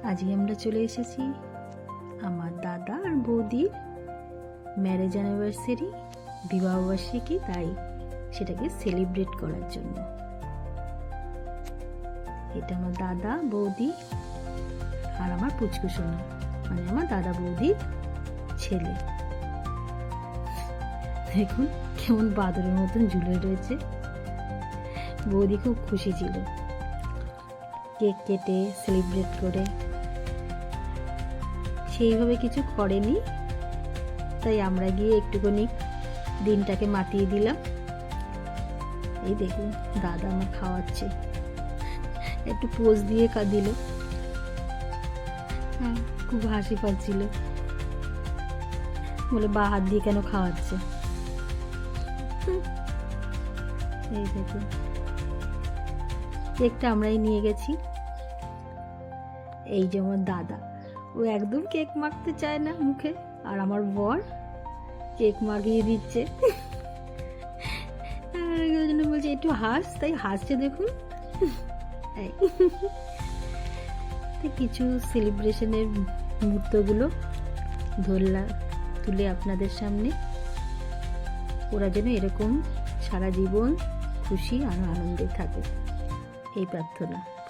আজকে আমরা চলে এসেছি আমার দাদা আর বৌদির ম্যারেজ অ্যানিভার্সারি, বিবাহবার্ষিকী, তাই সেটাকে সেলিব্রেট করার জন্য। এটা আমার দাদা বৌদি আর আমার পুচকুসোনা, মানে আমার দাদা বৌদির ছেলে। দেখুন কেমন বাদরের মতন ঝুলে রয়েছে। বৌদি খুব খুশি ছিল কেক কেটে সেলিব্রেট করে। সেইভাবে কিছু করেনি, তাই আমরা গিয়ে একটুখানি দিনটাকে মাতিয়ে দিলাম। এই দেখুন দাদা আমার খাওয়াচ্ছে, একটু পোজ দিয়ে দিল। হ্যাঁ, খুব হাসি পাচ্ছিল, বলে বা হাত দিয়ে কেন খাওয়াচ্ছে। এই দেখুন কেকটা আমরাই নিয়ে গেছি। এই যে আমার দাদা, ও একদম কেক মাখতে চায় না মুখে, আর আমার বর কেক মাখিয়ে দিচ্ছে। ওই জন্য বলছে একটু হাস, তাই হাসছে দেখুন। কিছু সেলিব্রেশনের মুহূর্তগুলো তুলে আপনাদের সামনে। ওরা যেন এরকম সারা জীবন খুশি আর আনন্দে থাকে, এই প্রার্থনা।